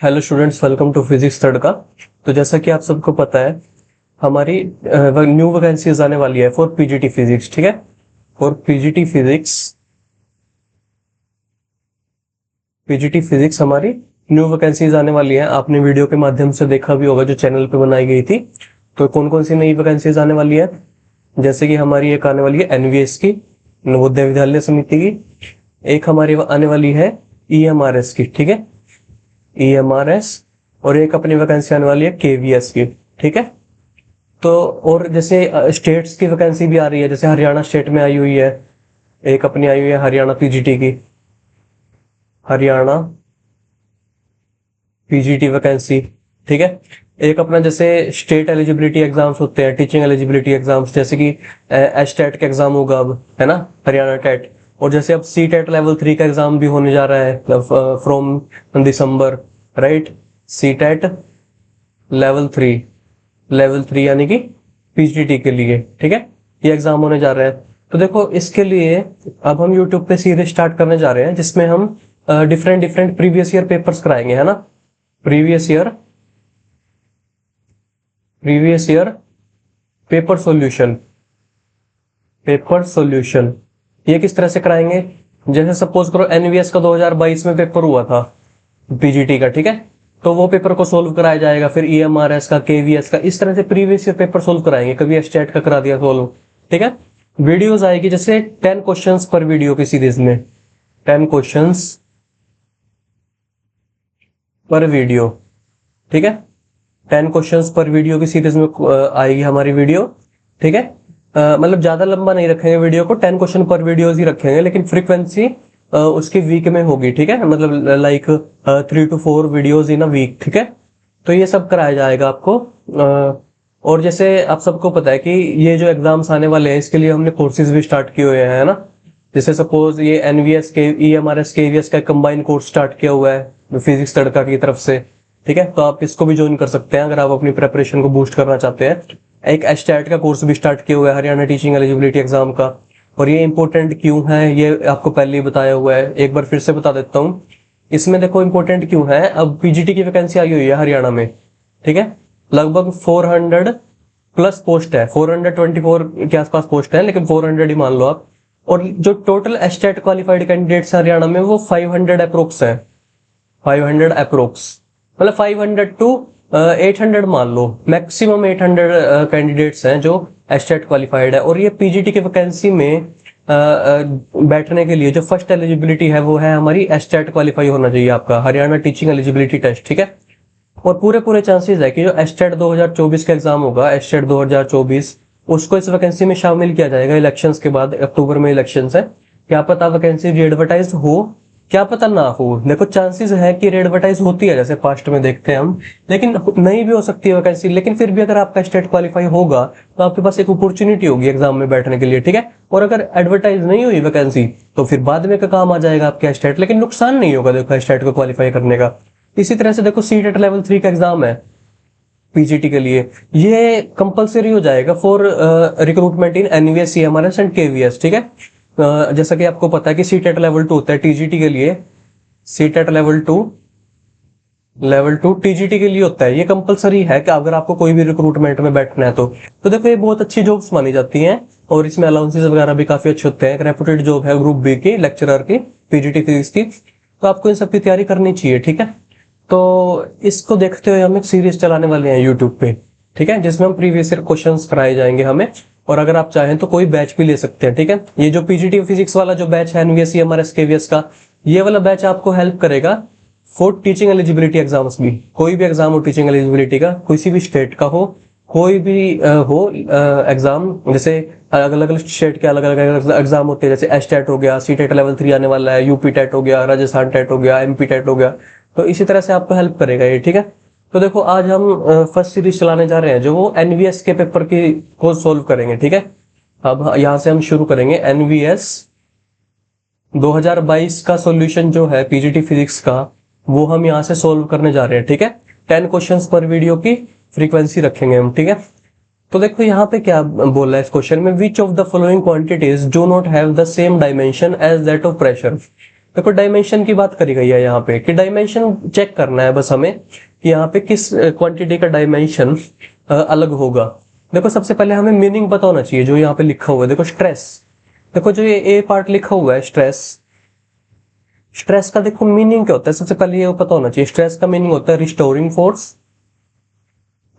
Hello students, welcome to physics third का। तो जैसा कि आप सबको पता है, हमारी न्यू वैकेंसीज आने वाली है फॉर पीजीटी फिजिक्स। ठीक है, फॉर पीजीटी फिजिक्स हमारी न्यू वैकेंसीज आने वाली है। आपने वीडियो के माध्यम से देखा भी होगा जो चैनल पे बनाई गई थी। तो कौन कौन सी नई वैकेंसीज आने वाली है, जैसे कि हमारी एक आने वाली है एनवीएस की, नवोदय विद्यालय समिति की। एक हमारी आने वाली है ईएमआरएस की, ठीक है, ईएमआरएस। और एक अपनी वैकेंसी आने वाली है केवीएस की। ठीक है, तो और जैसे स्टेट्स की वैकेंसी भी आ रही है, जैसे हरियाणा स्टेट में आई हुई है, एक अपनी आई हुई है हरियाणा पीजीटी की, हरियाणा पीजीटी वैकेंसी। ठीक है, एक अपना जैसे स्टेट एलिजिबिलिटी एग्जाम्स होते हैं, टीचिंग एलिजिबिलिटी एग्जाम्स, जैसे कि एचटेट का एग्जाम होगा अब, है ना, हरियाणा टेट। और जैसे अब सी टेट लेवल 3 का एग्जाम भी होने जा रहा है from December, right. CTET level 3 यानी कि पीजीटी के लिए, ठीक है, ये एग्जाम होने जा रहा है। तो देखो, इसके लिए अब हम यूट्यूब पे सीरीज स्टार्ट करने जा रहे हैं, जिसमें हम different different previous year papers कराएंगे, है ना। प्रीवियस ईयर पेपर सॉल्यूशन ये किस तरह से कराएंगे। जैसे सपोज करो एनवीएस का 2022 में पेपर हुआ था पीजीटी का, ठीक है, तो वो पेपर को सोल्व कराया जाएगा। फिर ईएमआरएस का, केवीएस का, इस तरह से प्रीवियस ईयर पेपर सोल्व कराएंगे। कभी एस्टेट का करा दिया सोल्व, ठीक है। वीडियोस आएगी जैसे 10 क्वेश्चंस पर वीडियो की सीरीज में, 10 क्वेश्चंस पर वीडियो, ठीक है, 10 क्वेश्चंस पर वीडियो की सीरीज में आएगी हमारी वीडियो। ठीक है, मतलब ज्यादा लंबा नहीं रखेंगे वीडियो को, 10 क्वेश्चन पर वीडियोस ही रखेंगे, लेकिन फ्रीक्वेंसी उसकी वीक में होगी, ठीक है, मतलब like 3 to 4 videos in a week. ठीक है, तो ये सब कराया जाएगा आपको। और जैसे आप सबको पता है कि ये जो एग्जाम्स आने वाले हैं, इसके लिए हमने कोर्सेज भी स्टार्ट किए हुए हैं, है ना। जैसे सपोज ये एनवीएस के, ईएमआरएस केवीएस का कंबाइंड कोर्स स्टार्ट किया हुआ है फिजिक्स तड़का की तरफ से। ठीक है, तो आप इसको भी ज्वाइन कर सकते हैं अगर आप अपनी प्रिपरेशन को बूस्ट करना चाहते हैं। एक एस्टेट का कोर्स भी स्टार्ट किया हुआ है, हरियाणा टीचिंग एलिजिबिलिटी एग्जाम का। और ये इंपॉर्टेंट क्यों है ये आपको पहले ही बताया हुआ है, एक बार फिर से बता देता हूँ। इसमें देखो इंपॉर्टेंट क्यों है, अब पीजीटी की वैकेंसी आई हुई है हरियाणा में, ठीक है, लगभग 400 प्लस पोस्ट है, 424 के आसपास पोस्ट है, लेकिन 400 ही मान लो आप। और जो total estate qualified candidates Haryana में वो 500 अप्रोक्स है, 500 अप्रोक्स, मतलब 500 टू 800 मान लो, मैक्सिमम 800 कैंडिडेट्स हैं जो एस्टेट क्वालिफाइड है। और ये पीजीटी की वैकेंसी में बैठने के लिए जो फर्स्ट एलिजिबिलिटी है वो है हमारी एस्टेट क्वालिफाई होना चाहिए आपका, हरियाणा टीचिंग एलिजिबिलिटी टेस्ट। ठीक है, और पूरे चांसेस है कि जो एस्टेट 2024 का एग्जाम होगा, एस्टेट 2024, उसको इस वैकेंसी में शामिल किया जाएगा इलेक्शंस के बाद। अक्टूबर में इलेक्शंस है, क्या पता वैकेंसी रीएडवर्टाइज हो, क्या पता ना हो। देखो चांसेस है कि रीएडवर्टाइज होती है, जैसे पास्ट में देखते हैं हम, लेकिन नहीं भी हो सकती है वैकेंसी। लेकिन फिर भी अगर आपका स्टेट क्वालिफाई होगा तो आपके पास एक अपॉर्चुनिटी होगी एग्जाम में बैठने के लिए, ठीक है। और अगर एडवर्टाइज नहीं हुई वैकेंसी तो फिर बाद में का काम आ जाएगा आपके स्टेट, लेकिन नुकसान नहीं होगा देखो स्टेट को क्वालिफाई करने का। इसी तरह से देखो सी टेट लेवल 3 का एग्जाम है पीजीटी के लिए, ये कंपलसरी हो जाएगा for recruitment in NVS, CMRS and KVS. ठीक है, जैसा कि आपको पता है कि सी टेट लेवल 2 होता है टीजीटी के लिए, सी टेट लेवल 2 टीजीटी के लिए होता है। ये कंपलसरी है कि अगर आपको कोई भी रिक्रूटमेंट में बैठना है तो देखो ये बहुत अच्छी जॉब्स मानी जाती हैं, और इसमें अलाउंसेस वगैरह भी काफी अच्छे होते हैं। एक रेपुटेड जॉब है ग्रुप बी की, लेक्चरर की, पीजीटी फिजिक्स की, तो आपको इन सब की तैयारी करनी चाहिए। ठीक है, तो इसको देखते हुए हम एक सीरीज चलाने वाले हैं यूट्यूब पे, ठीक है, जिसमें हम प्रीवियस ईयर क्वेश्चंस कराए जाएंगे हमें। और अगर आप चाहें तो कोई बैच भी ले सकते हैं, ठीक है। ये जो पीजीटी फिजिक्स वाला जो बैच है एनवीएस एमआरएस केवीएस का, ये वाला बैच आपको हेल्प करेगा फॉर टीचिंग एलिजिबिलिटी एग्जाम्स भी। कोई भी एग्जाम हो टीचिंग एलिजिबिलिटी का, किसी भी स्टेट का हो, कोई भी हो एग्जाम, जैसे अलग अलग स्टेट के अलग अलग एग्जाम होते हैं, जैसे एस्टेट हो गया, सी टेट लेवल 3 आने वाला है, यूपी टेट हो गया, राजस्थान टेट हो गया, एमपी टेट हो गया, तो इसी तरह से आपको हेल्प करेगा ये। ठीक है, तो देखो आज हम फर्स्ट सीरीज चलाने जा रहे हैं जो वो एनवीएस के पेपर की को सोल्व करेंगे। ठीक है, अब यहां से हम शुरू करेंगे एनवीएस 2022 का सॉल्यूशन जो है पीजीटी फिजिक्स का, वो हम यहां से सोल्व करने जा रहे हैं। ठीक है, 10 क्वेश्चंस पर वीडियो की फ्रीक्वेंसी रखेंगे हम। ठीक है, तो देखो यहाँ पे क्या बोल रहा है इस क्वेश्चन में, which of the following quantities do not have the same dimension as that of pressure. देखो डायमेंशन की बात करी गई है यहाँ पे कि डायमेंशन चेक करना है बस हमें कि यहाँ पे किस क्वांटिटी का डायमेंशन अलग होगा। देखो सबसे पहले हमें मीनिंग पता होना चाहिए जो यहाँ पे लिखा हुआ है। देखो स्ट्रेस, देखो जो ये ए पार्ट लिखा हुआ है स्ट्रेस, स्ट्रेस का देखो मीनिंग क्या होता है, सबसे पहले ये पता होना चाहिए। स्ट्रेस का मीनिंग होता है restoring force,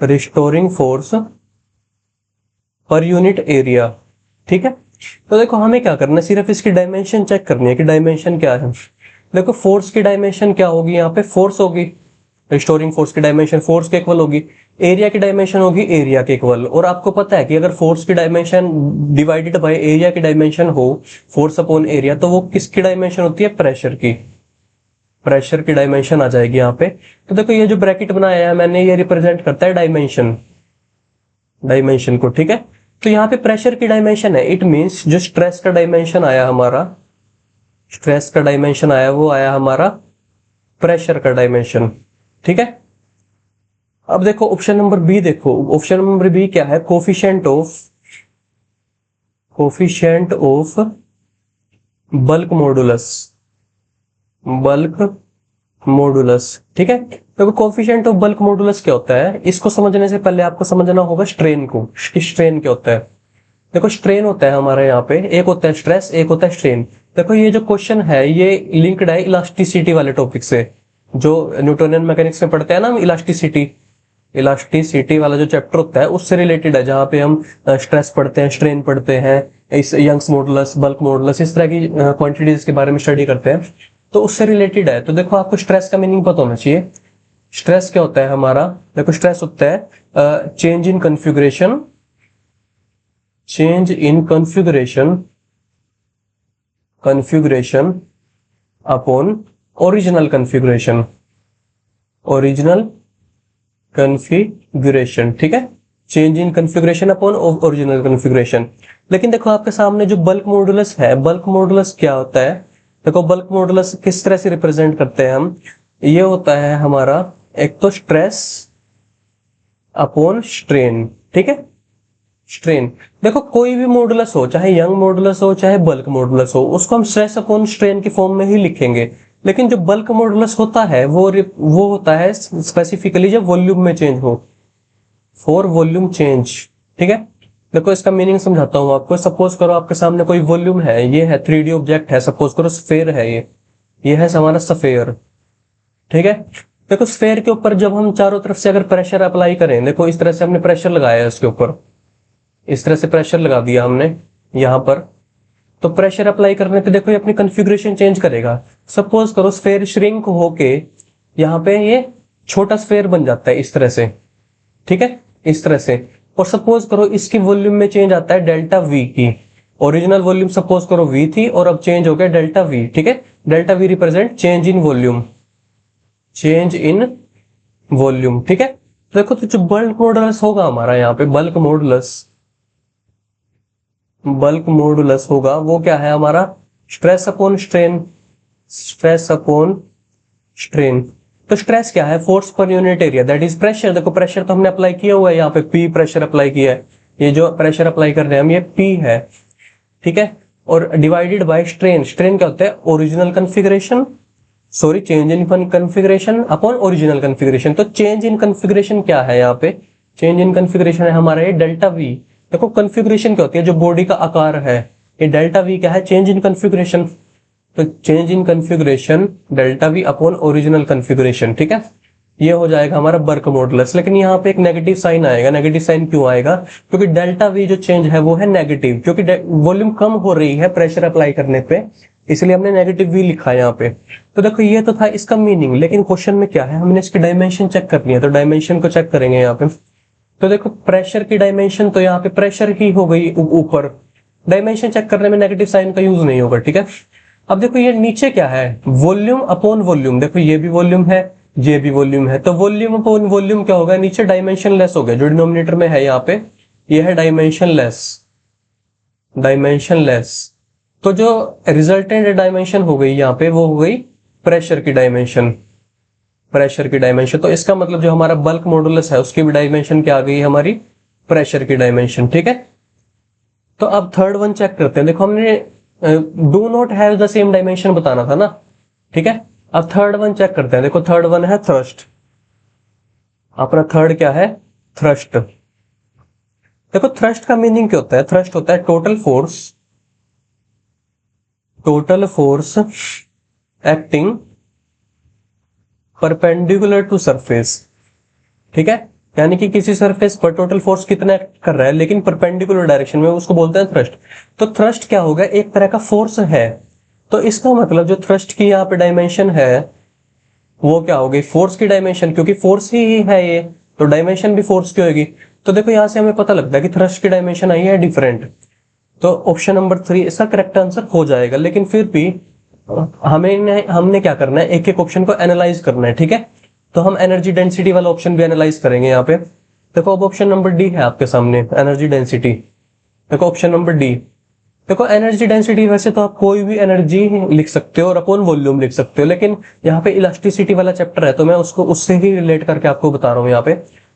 restoring force per unit area. ठीक है, तो देखो हमें क्या करना है, सिर्फ इसकी डायमेंशन चेक करनी है कि डायमेंशन क्या है। देखो फोर्स की डायमेंशन क्या होगी, यहाँ पे फोर्स होगी, रिस्टोरिंग फोर्स की डायमेंशन फोर्स के इक्वल होगी, एरिया की डायमेंशन होगी एरिया के इक्वल। और आपको पता है कि अगर फोर्स की डायमेंशन डिवाइडेड बाय एरिया की डायमेंशन हो, फोर्स अपॉन एरिया, तो वो किसकी डायमेंशन होती है, प्रेशर की, प्रेशर की डायमेंशन आ जाएगी यहाँ पे। तो देखो ये जो ब्रैकेट बनाया है मैंने, ये रिप्रेजेंट करता है डायमेंशन, डायमेंशन को। ठीक है, तो यहाँ पे प्रेशर की डायमेंशन है, इट मींस जो स्ट्रेस का डायमेंशन आया हमारा, स्ट्रेस का डायमेंशन आया वो आया हमारा प्रेशर का डायमेंशन। ठीक है, अब देखो ऑप्शन नंबर बी, देखो ऑप्शन नंबर बी क्या है, coefficient of, coefficient of bulk modulus, bulk modulus. ठीक है, देखो कोफिशिएंट ऑफ बल्क मॉडुलस क्या होता है, इसको समझने से पहले आपको समझना होगा स्ट्रेन को, कि स्ट्रेन क्या होता है। देखो स्ट्रेन होता है हमारे यहाँ पे, एक होता है स्ट्रेस, एक होता है स्ट्रेन। देखो ये जो क्वेश्चन है ये लिंक्ड है इलास्टिसिटी वाले टॉपिक से, जो न्यूटोनियन मैकेनिक्स में पढ़ते हैं ना हम, इलास्टिसिटी, इलास्टिसिटी वाला जो चैप्टर होता है उससे रिलेटेड है, जहां पे हम स्ट्रेस पढ़ते हैं, स्ट्रेन पढ़ते हैं, इस यंग्स मॉडुलस, बल्क मॉडुलस, इस तरह की क्वांटिटीज के बारे में स्टडी करते हैं, तो उससे रिलेटेड है। तो देखो आपको स्ट्रेस का मीनिंग पता होना चाहिए। स्ट्रेस क्या होता है हमारा, देखो स्ट्रेस होता है change in configuration, change in configuration, configuration upon original configuration, original configuration. ठीक है, change in configuration upon original configuration. लेकिन देखो आपके सामने जो बल्क मॉडुलस है, बल्क मॉडुलस क्या होता है, देखो बल्क मॉडुलस किस तरह से रिप्रेजेंट करते हैं हम, ये होता है हमारा एक तो स्ट्रेस अपॉन स्ट्रेन। ठीक है, स्ट्रेन, देखो कोई भी मॉडुलस हो, चाहे यंग मॉडुलस हो चाहे बल्क मॉडुलस हो, उसको हम स्ट्रेस अपॉन स्ट्रेन की फॉर्म में ही लिखेंगे। लेकिन जो बल्क मॉडुलस होता है वो होता है स्पेसिफिकली जब वॉल्यूम में चेंज हो, फॉर वॉल्यूम चेंज। ठीक है, देखो इसका मीनिंग समझाता हूं आपको। सपोज करो आपके सामने कोई वॉल्यूम है, ये है 3D ऑब्जेक्ट है, सपोज करो स्फेयर है, ये है हमारा स्फेयर। ठीक है, देखो स्फेयर के ऊपर जब हम चारों तरफ से अगर प्रेशर अप्लाई करें, देखो इस तरह से हमने प्रेशर लगाया है इसके ऊपर, इस तरह से प्रेशर लगा दिया हमने यहां पर, तो प्रेशर अप्लाई करने पे देखो ये अपनी कॉन्फ़िगरेशन चेंज करेगा। सपोज करो स्फेयर श्रिंक होके यहाँ पे ये छोटा स्फेयर बन जाता है इस तरह से। ठीक है, इस तरह से। और सपोज करो इसकी वॉल्यूम में चेंज आता है डेल्टा वी की, ओरिजिनल वॉल्यूम सपोज करो वी थी और अब चेंज हो गया डेल्टा वी। ठीक है, delta we represent change in volume, change in volume. ठीक है, देखो तो जो बल्क मॉडुलस होगा हमारा यहाँ पे, बल्क मॉडुलस, बल्क मॉडुलस होगा वो क्या है हमारा, stress upon strain, stress upon strain. तो स्ट्रेस क्या है, force per unit area, that is pressure. देखो प्रेशर तो हमने अप्लाई किया हुआ है यहाँ पे, पी प्रेशर अप्लाई किया है, ये जो प्रेशर अप्लाई कर रहे हैं हम ये पी है। ठीक है, और डिवाइडेड बाय स्ट्रेन, स्ट्रेन क्या होता है, original configuration, sorry change in configuration upon original configuration. तो चेंज इन कॉन्फ़िगरेशन क्या है यहाँ पे, चेंज इन कॉन्फ़िगरेशन है हमारा ये डेल्टा वी। देखो कॉन्फ़िगरेशन क्या होती है, जो बॉडी का आकार है, ये डेल्टा वी क्या है, चेंज इन कॉन्फ़िगरेशन। तो change in configuration delta we upon original configuration. ठीक है, ये हो जाएगा हमारा बल्क मॉडुलस। लेकिन यहाँ पे एक नेगेटिव साइन आएगा, नेगेटिव साइन क्यों आएगा, क्योंकि डेल्टा वी जो चेंज है वो है नेगेटिव, क्योंकि वॉल्यूम कम हो रही है प्रेशर अप्लाई करने पे, इसलिए हमने नेगेटिव वी लिखा है यहाँ पे। तो देखो ये तो था इसका मीनिंग, लेकिन क्वेश्चन में क्या है, हमने इसकी डायमेंशन चेक करनी है, तो डायमेंशन को चेक करेंगे यहाँ पे। तो देखो प्रेशर की डायमेंशन तो यहाँ पे प्रेशर की हो गई ऊपर, डायमेंशन चेक करने में नेगेटिव साइन का यूज नहीं होगा। ठीक है, अब देखो ये नीचे क्या है, वॉल्यूम अपॉन वॉल्यूम। देखो ये भी वॉल्यूम है, ये भी वॉल्यूम है, तो वॉल्यूम अपॉन वॉल्यूम क्या होगा, नीचे डायमेंशन लेस हो गया, जो डिनोमिनेटर में है यहाँ पे ये है डायमेंशन लेस, डायमेंशन लेस। तो जो रिजल्टेंट डायमेंशन हो गई यहाँ पे वो हो गई प्रेशर की डायमेंशन, प्रेशर की डायमेंशन। तो इसका मतलब जो हमारा बल्क मॉडुलस है उसकी भी डायमेंशन क्या आ गई हमारी, प्रेशर की डायमेंशन। ठीक है, तो अब थर्ड वन चेक करते हैं। देखो हमने do not have the same dimension बताना था ना, ठीक है। अब थर्ड वन चेक करते हैं। देखो थर्ड वन है थ्रस्ट। अपना थर्ड क्या है? थ्रस्ट। देखो थ्रस्ट का मीनिंग क्या होता है? थ्रस्ट होता है total force acting perpendicular to surface. ठीक है, यानी कि किसी सरफेस पर टोटल फोर्स कितना एक्ट कर रहा है लेकिन परपेंडिकुलर डायरेक्शन में, उसको बोलते हैं थ्रस्ट। तो थ्रस्ट क्या होगा? एक तरह का फोर्स है। तो इसका मतलब जो थ्रस्ट की यहाँ पे डायमेंशन है वो क्या होगी? फोर्स की डायमेंशन, क्योंकि फोर्स ही है ये, तो डायमेंशन भी फोर्स की होगी। तो देखो यहां से हमें पता लगता है कि थ्रस्ट की डायमेंशन आई है डिफरेंट। तो ऑप्शन नंबर 3 इसका करेक्ट आंसर हो जाएगा। लेकिन फिर भी हमने क्या करना है? एक एक ऑप्शन को एनालाइज करना है। ठीक है, तो हम एनर्जी डेंसिटी वाला ऑप्शन भी एनालाइज करेंगे यहाँ पे। देखो अब ऑप्शन नंबर डी है आपके सामने, एनर्जी डेंसिटी। देखो ऑप्शन नंबर डी। देखो एनर्जी डेंसिटी वैसे तो आप कोई भी एनर्जी लिख सकते हो और अपॉन वॉल्यूम लिख सकते हो, लेकिन यहाँ पे इलास्टिसिटी वाला चैप्टर है तो मैं उसको उससे ही रिलेट करके आपको बता रहा हूँ। यहाँ पे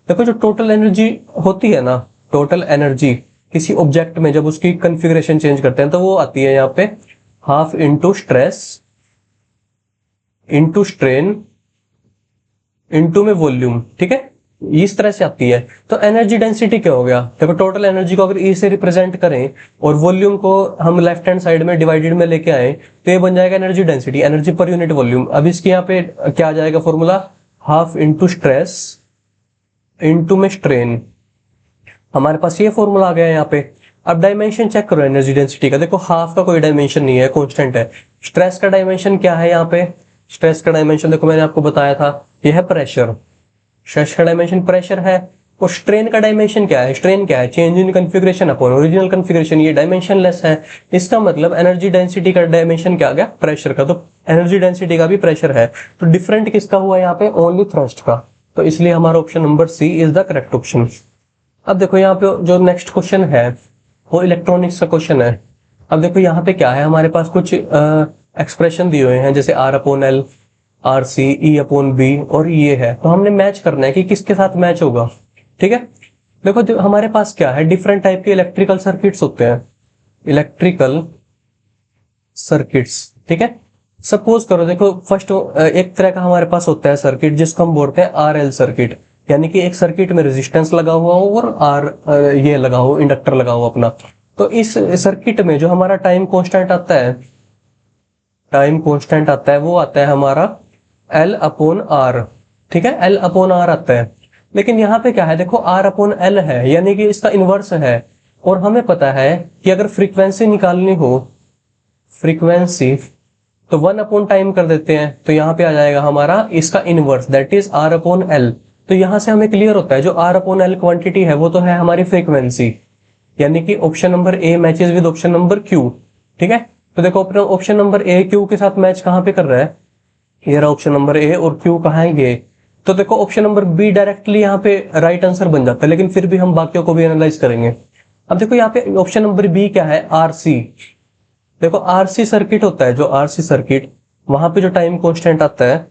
देखो जो टोटल एनर्जी होती है ना, टोटल एनर्जी किसी ऑब्जेक्ट में जब उसकी कन्फिग्रेशन चेंज करते हैं तो वो आती है यहाँ पे half into stress into strain into में वॉल्यूम। ठीक है, इस तरह से आती है। तो एनर्जी डेंसिटी क्या हो गया? देखो टोटल एनर्जी को अगर ई से रिप्रेजेंट करें और वॉल्यूम को हम लेफ्ट हैंड साइड में डिवाइडेड में लेके आए तो ये बन जाएगा energy density, energy per unit volume. अब इसके यहाँ पे क्या आ जाएगा formula? Half into stress into में स्ट्रेन। हमारे पास ये फॉर्मूला आ गया यहाँ पे। अब डायमेंशन चेक करो एनर्जी डेंसिटी का। देखो हाफ का कोई डायमेंशन नहीं है, कांस्टेंट है। स्ट्रेस का डायमेंशन क्या है? यहाँ पे स्ट्रेस का डायमेंशन देखो मैंने आपको बताया था, ये है प्रेशर। स्ट्रेस का डायमेंशन प्रेशर है। और स्ट्रेन का डायमेंशन क्या है? स्ट्रेन क्या है? Change in configuration upon original configuration. ये डायमेंशन लेस है। इसका मतलब एनर्जी डेंसिटी का डायमेंशन क्या आ गया? प्रेशर का। तो एनर्जी डेंसिटी का भी प्रेशर है। तो डिफरेंट किसका हुआ यहाँ पे? ओनली थ्रस्ट का। तो इसलिए हमारा option number C is the correct option. अब देखो यहाँ पे जो नेक्स्ट क्वेश्चन है वो इलेक्ट्रॉनिक्स का क्वेश्चन है। अब देखो यहाँ पे क्या है, हमारे पास कुछ एक्सप्रेशन दिए हुए हैं जैसे R upon L, R C, E upon B और ये है। तो हमने मैच करना है कि किसके साथ मैच होगा। ठीक है, देखो जो हमारे पास क्या है, डिफरेंट टाइप के इलेक्ट्रिकल सर्किट्स होते हैं, इलेक्ट्रिकल सर्किट्स। ठीक है, सपोज करो देखो फर्स्ट एक तरह का हमारे पास होता है सर्किट जिसको हम बोलते हैं आर एल सर्किट, यानी कि एक सर्किट में रेजिस्टेंस लगा हुआ हो और आर ये लगा हो, इंडक्टर लगा हो अपना। तो इस सर्किट में जो हमारा टाइम कांस्टेंट आता है, टाइम कांस्टेंट आता है वो आता है हमारा एल अपॉन आर। ठीक है, एल अपॉन आर आता है। लेकिन यहाँ पे क्या है, देखो आर अपॉन एल है, यानी कि इसका इनवर्स है। और हमें पता है कि अगर फ्रीक्वेंसी निकालनी हो, फ्रीक्वेंसी तो 1 अपॉन टाइम कर देते हैं, तो यहाँ पे आ जाएगा हमारा इसका inverse, that is R upon L. तो यहां से हमें क्लियर होता है जो आर अपॉन एल क्वांटिटी है वो तो है हमारी फ्रीक्वेंसी, यानी कि option number A matches with option number Q. ठीक है, तो देखो ऑप्शन नंबर ए क्यू के साथ मैच कहां पे कर रहा है? ये रहा ऑप्शन नंबर ए, और क्यू कहां है? ये। तो देखो ऑप्शन नंबर बी डायरेक्टली यहाँ पे राइट आंसर बन जाता है, लेकिन फिर भी हम बाकियों को भी एनालाइज करेंगे। अब देखो यहाँ पे ऑप्शन नंबर बी क्या है? आरसी। देखो आरसी सर्किट होता है, जो आरसी सर्किट वहां पे जो टाइम कांस्टेंट आता है,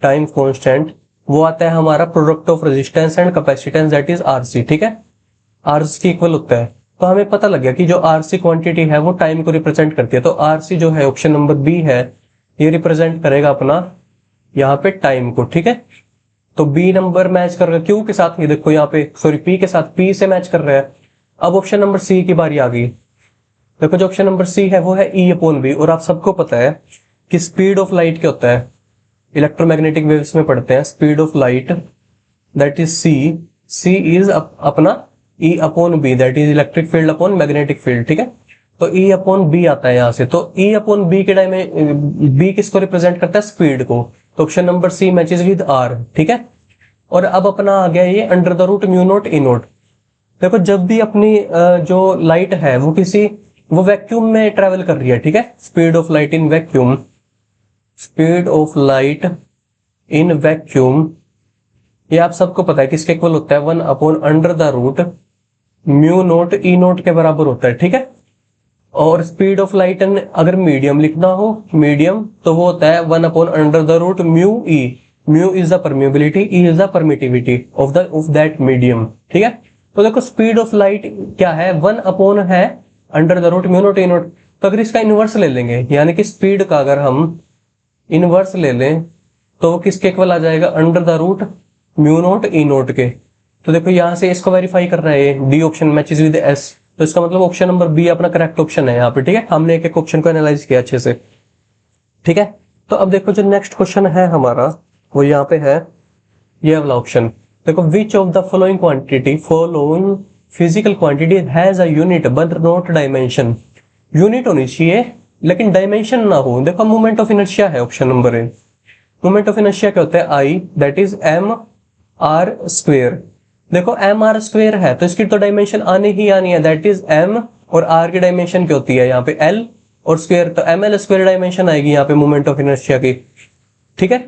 टाइम कांस्टेंट वो आता है हमारा product of resistance and capacitance, that is RC. ठीक है, आरसी के इक्वल होता है। तो हमें पता लग गया कि जो आरसी क्वांटिटी है वो टाइम को रिप्रेजेंट करती है। तो आरसी जो है ऑप्शन नंबर बी है, ये रिप्रेजेंट करेगा अपना यहाँ पे टाइम को। ठीक है, तो बी नंबर मैच कर रहा है क्यू के साथ, ये देखो यहाँ पे सॉरी पी के साथ, पी से मैच कर रहा है। अब ऑप्शन नंबर सी की बारी आ गई। देखो जो ऑप्शन नंबर सी है वो है ई अपॉन बी, और आप सबको पता है कि स्पीड ऑफ लाइट क्या होता है, इलेक्ट्रोमैग्नेटिक वेव्स में पढ़ते हैं, speed of light that is C. C is अपना E upon B, that is electric field upon magnetic field. ठीक है, तो ई अपॉन बी आता है यहाँ से। तो ई अपॉन बी के टाइम में बी किसको रिप्रेजेंट करता है? स्पीड को। तो option number C matches with R. ठीक है, और अब अपना आ गया ये under the root mu naught E naught. देखो जब भी अपनी जो लाइट है वो वैक्यूम में ट्रेवल कर रही है। ठीक है, speed of light in vacuum, speed of light in vacuum, ये आप सबको पता है किसके इक्वल होता है? 1 upon under the root mu naught E naught के बराबर होता है। ठीक है, और स्पीड ऑफ लाइट अगर मीडियम लिखना हो, मीडियम, तो वो होता है 1 upon under the root mu E. Mu is the permeability, E is the permittivity of that medium. ठीक है, तो देखो स्पीड ऑफ लाइट क्या है? 1 अपॉन है under the root mu naught E naught. तो अगर इसका इनवर्स ले लेंगे, यानी कि स्पीड का अगर हम इनवर्स ले लें तो वो किसके इक्वल आ जाएगा, under the root mu naught E naught के। तो देखो यहाँ से इसको वेरीफाई कर रहा है, D option matches with S, तो इसका मतलब ऑप्शन नंबर बी अपना करेक्ट ऑप्शन है यहाँ पे। ठीक है, हमने एक एक ऑप्शन को एनालाइज किया अच्छे से। ठीक है, तो अब देखो जो नेक्स्ट क्वेश्चन है हमारा वो यहाँ पे है ये वाला ऑप्शन। देखो which of the following quantity, following physical quantity has a unit but not dimension. Unit होनी चाहिए लेकिन डायमेंशन ना हो। देखो मोमेंट ऑफ इनर्शिया है option number A. Moment of inertia क्या होता है, I that is M R square. देखो एम आर स्क्वेयर है तो इसकी तो डायमेंशन आनी ही आनी है, दैट इज एम, और आर की डायमेंशन क्या होती है यहाँ पे एल और स्क्वेयर, तो एम एल स्क्वेयर डायमेंशन आएगी यहाँ पे मोमेंट ऑफ इनर्शिया की। ठीक है,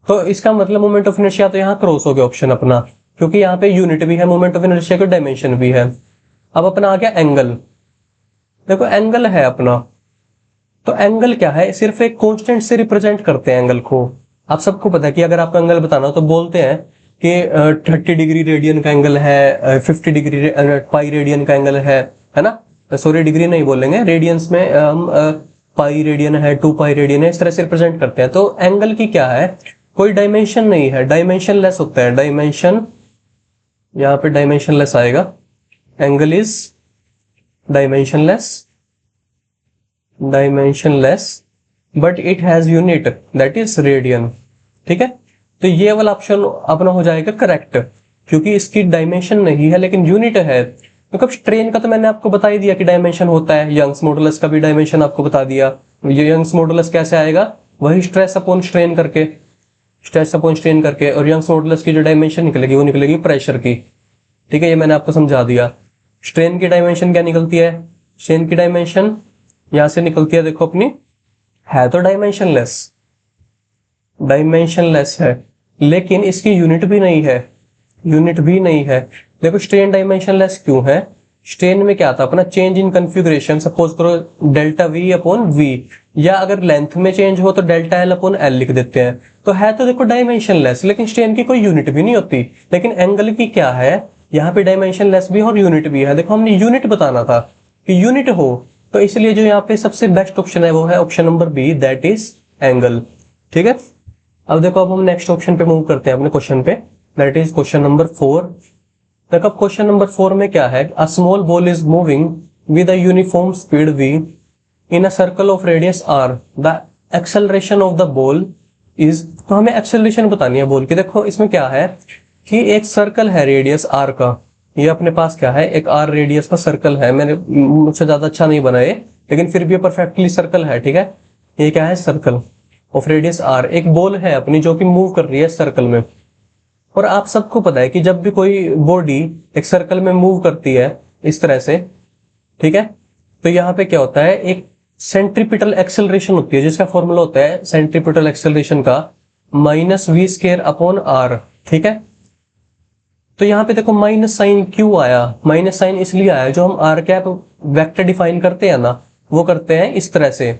तो इसका मतलब मोमेंट ऑफ इनर्शिया तो यहाँ क्रॉस हो गया ऑप्शन अपना, क्योंकि यहाँ पे यूनिट भी है मोमेंट ऑफ इनर्शिया की, डायमेंशन भी है। अब अपना आ गया एंगल। देखो एंगल है अपना, तो एंगल क्या है, सिर्फ एक कांस्टेंट से रिप्रेजेंट करते हैं एंगल को। आप सबको पता है कि अगर आपका एंगल बताना हो तो बोलते हैं कि 30 डिग्री रेडियन का एंगल है, 50 डिग्री पाई रेडियन का एंगल है ना। सॉरी डिग्री नहीं बोलेंगे, रेडियंस में हम पाई रेडियन है, 2 पाई रेडियन है, इस तरह से रिप्रेजेंट करते हैं। तो एंगल की क्या है, कोई डायमेंशन नहीं है, डायमेंशन लेस होता है, डायमेंशन यहाँ पे डायमेंशन लेस आएगा, angle is dimensionless but it has unit that is radian. ठीक है, तो ये वाला ऑप्शन अपना हो जाएगा करेक्ट, क्योंकि इसकी डायमेंशन नहीं है लेकिन यूनिट है। मतलब स्ट्रेन का तो मैंने आपको बता ही दिया कि डायमेंशन होता है, यंग्स मॉडुलस का भी डायमेंशन आपको बता दिया। ये यंग्स मॉडुलस कैसे आएगा, वही स्ट्रेस अपॉन स्ट्रेन करके, और यंग्स मॉडुलस की जो डायमेंशन निकलेगी वो निकलेगी प्रेशर की। ठीक है, ये मैंने आपको समझा दिया। स्ट्रेन की डायमेंशन क्या निकलती है, स्ट्रेन की डायमेंशन यहां से निकलती है, देखो अपनी है तो डायमेंशनलेस है, लेकिन इसकी यूनिट भी नहीं है। देखो स्ट्रेन डायमेंशनलेस क्यों है, स्ट्रेन में क्या था अपना चेंज इन कन्फिग्रेशन, सपोज करो डेल्टा वी अपॉन वी, या अगर लेंथ में चेंज हो तो डेल्टा एल अपॉन एल लिख देते हैं। तो है तो देखो डायमेंशनलेस, लेकिन स्ट्रेन की कोई यूनिट भी नहीं होती। लेकिन एंगल की क्या है, यहाँ पे डायमेंशनलेस भी और यूनिट भी है। देखो हमने यूनिट बताना था कि यूनिट हो, तो इसलिए जो यहाँ पे सबसे बेस्ट ऑप्शन है वो है option number B, that is angle. ठीक है, अब देखो अब हम नेक्स्ट ऑप्शन पे मूव करते हैं अपने क्वेश्चन पे, दैट इज क्वेश्चन नंबर 4। देखो क्वेश्चन नंबर 4 में क्या है, a small ball is moving with a uniform speed v in a circle of radius r, the acceleration of the ball is, तो हमें एक्सेलरेशन बतानी है बॉल की। देखो इसमें क्या है कि एक सर्कल है रेडियस r का, ये अपने पास क्या है एक r रेडियस का सर्कल है, मैंने मुझसे ज्यादा अच्छा नहीं बनाए लेकिन फिर भी परफेक्टली सर्कल है। ठीक है, ये क्या है सर्कल ऑफ रेडियस r, एक बॉल है अपनी जो कि मूव कर रही है सर्कल में। और आप सबको पता है कि जब भी कोई बॉडी एक सर्कल में मूव करती है इस तरह से, ठीक है, तो यहाँ पे क्या होता है एक सेंट्रीपिटल एक्सेलरेशन होती है, जिसका फॉर्मूला होता है सेंट्रीपिटल एक्सेलरेशन का -v² अपॉन r। ठीक है, तो यहाँ पे देखो माइनस साइन क्यों आया, माइनस साइन इसलिए आया, जो हम आर कैप वेक्टर डिफाइन करते हैं ना, वो करते हैं इस तरह से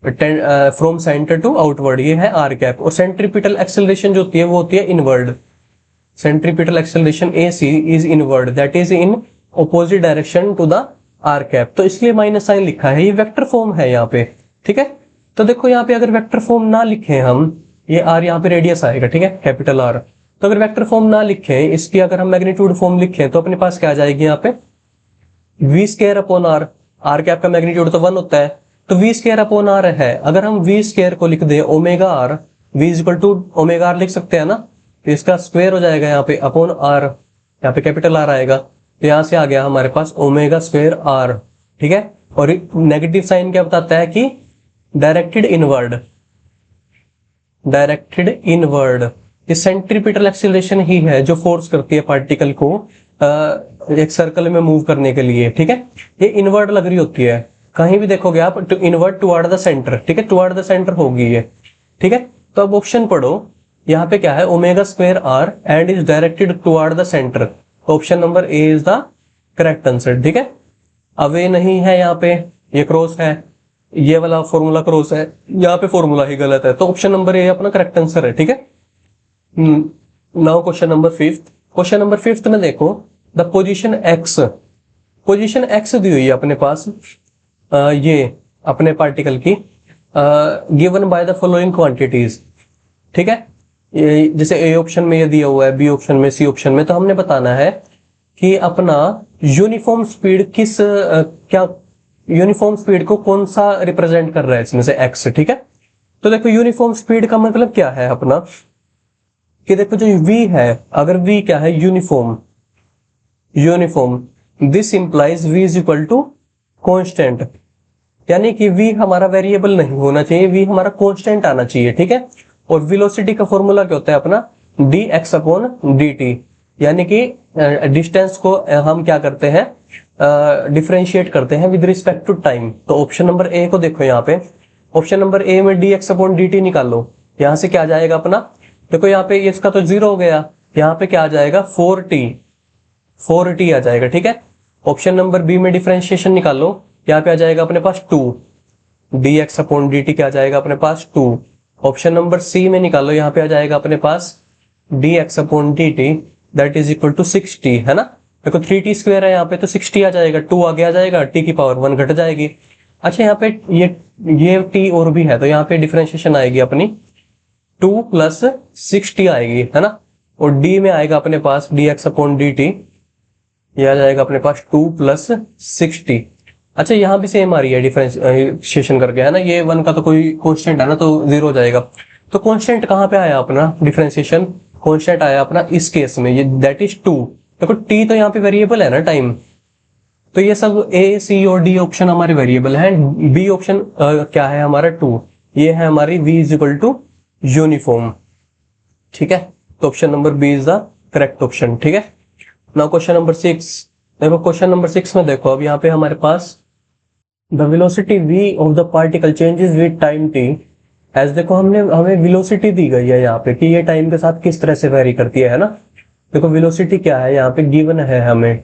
फ्रॉम सेंटर टू आउटवर्ड, ये है आर कैप। और सेंट्रीपिटल एक्सेलरेशन जो होती है वो होती है inward, centripetal acceleration AC is inward, that is in opposite direction to the R cap, तो इसलिए माइनस साइन लिखा है, ये वेक्टर फॉर्म है यहाँ पे। ठीक है, तो देखो यहाँ पे अगर वेक्टर फॉर्म ना लिखे हम, ये आर यहाँ पे रेडियस आएगा, ठीक है कैपिटल आर, तो अगर वेक्टर फॉर्म ना लिखें इसकी, अगर हम मैग्नीट्यूड फॉर्म लिखें तो अपने पास क्या आ जाएगी यहाँ पे v² upon r, R cap का मैग्नीट्यूड तो 1 होता है, तो v² अपॉन r है। अगर हम v² को लिख दें omega r, v equal to omega r लिख सकते हैं ना, तो इसका स्क्वायर हो जाएगा यहाँ पे अपॉन r, यहाँ पे कैपिटल R आएगा, तो यहाँ से आ गया हमारे पास ओमेगा स्क्वायर r। ठीक है, और नेगेटिव साइन क्या बताता है कि डायरेक्टेड इनवर्ड, ये सेंट्रीपिटल एक्सीलरेशन ही है जो फोर्स करती है पार्टिकल को एक सर्कल में मूव करने के लिए। ठीक है, ये इनवर्ड लग रही होती है, कहीं भी देखोगे आप to inward toward the centre. ठीक है, टुवर्ड द सेंटर होगी ये। ठीक है, तो अब ऑप्शन पढ़ो, यहाँ पे क्या है omega square r and is directed toward the centre, option number A is the correct answer. ठीक है, अब ये नहीं है यहाँ पे, ये क्रॉस है, ये वाला फॉर्मूला क्रॉस है, यहाँ पे फॉर्मूला ही गलत है, तो ऑप्शन नंबर ए अपना करेक्ट आंसर है। ठीक है, now question number 5। Question number 5 में देखो द पोजीशन x दी हुई है अपने पास ये अपने पार्टिकल की, given by the following quantities, ठीक है। जैसे ए ऑप्शन में ये दिया हुआ है, बी ऑप्शन में, सी ऑप्शन में, तो हमने बताना है कि अपना यूनिफॉर्म स्पीड किस क्या यूनिफॉर्म स्पीड को कौन सा रिप्रेजेंट कर रहा है इसमें से एक्स, ठीक है। तो देखो यूनिफॉर्म स्पीड का मतलब क्या है अपना, कि देखो जो v है, अगर v क्या है, uniform, this implies v is equal to constant, यानी कि v हमारा वेरिएबल नहीं होना चाहिए, v हमारा कांस्टेंट आना चाहिए, ठीक है। और वेलोसिटी का फॉर्मूला क्या होता है अपना, dx अपॉन dt, यानी कि डिस्टेंस को हम क्या करते हैं, डिफरेंशिएट करते हैं विद रिस्पेक्ट टू टाइम। तो ऑप्शन नंबर ए को देखो, यहाँ पे ऑप्शन नंबर ए में dx अपॉन dt निकालो, यहां से क्या आ जाएगा अपना, देखो यहाँ पे इसका तो 0 हो गया, यहाँ पे क्या आ जाएगा 4t आ जाएगा, ठीक है। ऑप्शन नंबर बी में डिफरेंशिएशन निकालो, यहाँ पे आ जाएगा अपने पास 2, dx अपॉन dt क्या आ जाएगा अपने पास 2। ऑप्शन नंबर सी में निकालो, यहाँ पे आ जाएगा अपने पास dx upon dt that is equal to 60, है ना। देखो 3t स्क्वायर है यहाँ पे, तो 60 आ जाएगा, 2 आगे आ जाएगा, t की पावर 1 घट जाएगी। अच्छा यहाँ पे ये t और भी है, तो यहाँ पे डिफरेंशिएशन आएगी अपनी 2 प्लस 60 आएगी, है ना। और d में आएगा अपने पास dx अपॉन dt, ये आ जाएगा अपने पास 2 प्लस 60। अच्छा यहाँ भी सेम आ रही है डिफरेंशिएशन करके, है ना, ये 1 का तो कोई कांस्टेंट है ना, तो 0 हो जाएगा। तो कांस्टेंट कहाँ पे आया अपना, डिफरेंशिएशन कांस्टेंट आया अपना इस केस में, ये दैट इज 2। देखो t तो यहाँ पे वेरिएबल है ना, टाइम, तो ये सब ए, सी और डी ऑप्शन हमारे वेरिएबल है, बी ऑप्शन क्या है हमारा 2, ये है हमारी v is equal to uniform, ठीक है। तो option number B is the correct option, ठीक है। नाउ क्वेश्चन नंबर 6, देखो क्वेश्चन नंबर 6 में देखो, अब यहाँ पे हमारे पास the velocity v of the particle changes with time t as, देखो हमें वेलोसिटी दी गई है यहाँ पे कि ये टाइम के साथ किस तरह से वेरी करती है ना। देखो वेलोसिटी क्या है यहाँ पे गिवन है हमें,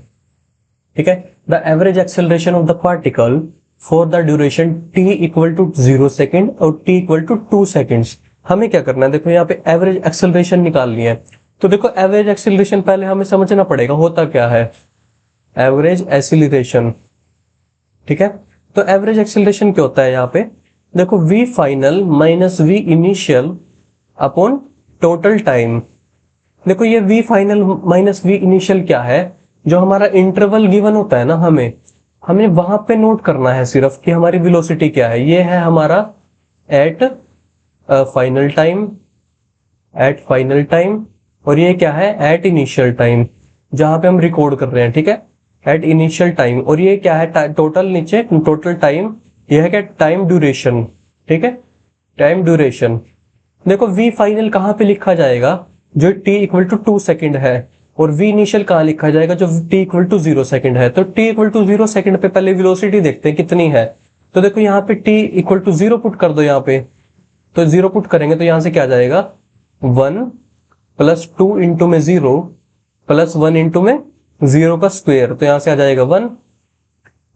ठीक है। The average acceleration of the particle for the duration t equal to 0 second और t इक्वल टू 2 सेकेंड्स। हमें क्या करना है, देखो यहाँ पे एवरेज एक्सेलरेशन निकालनी है। तो देखो एवरेज एक्सेलरेशन पहले हमें समझना पड़ेगा होता क्या है, एवरेज एक्सेलरेशन, ठीक है। तो एवरेज एक्सेलरेशन क्या होता है यहाँ पे, देखो v final minus v initial upon total time. देखो ये v final minus v initial क्या है, जो हमारा इंटरवल गिवन होता है ना, हमें वहां पे नोट करना है सिर्फ कि हमारी वेलोसिटी क्या है। ये है हमारा एट फाइनल टाइम, और ये क्या है एट इनिशियल टाइम, जहां पे हम रिकॉर्ड कर रहे हैं, ठीक है, एट इनिशियल टाइम। और ये क्या है टोटल, नीचे टोटल टाइम, ये है क्या टाइम ड्यूरेशन, ठीक है, टाइम ड्यूरेशन। देखो v फाइनल कहां पे लिखा जाएगा, जो t इक्वल टू 2 सेकेंड है, और v इनिशियल कहां लिखा जाएगा, जो t इक्वल टू 0 सेकेंड है। तो t इक्वल टू 0 सेकेंड पे पहले वेलोसिटी देखते हैं कितनी है। तो देखो यहाँ पे t इक्वल टू 0 पुट कर दो यहाँ पे, तो 0 पुट करेंगे तो यहां से क्या आ जाएगा 1 प्लस 2 इंटू में 0 प्लस 1 इंटू में 0 का स्क्वायर, तो यहां से आ जाएगा 1।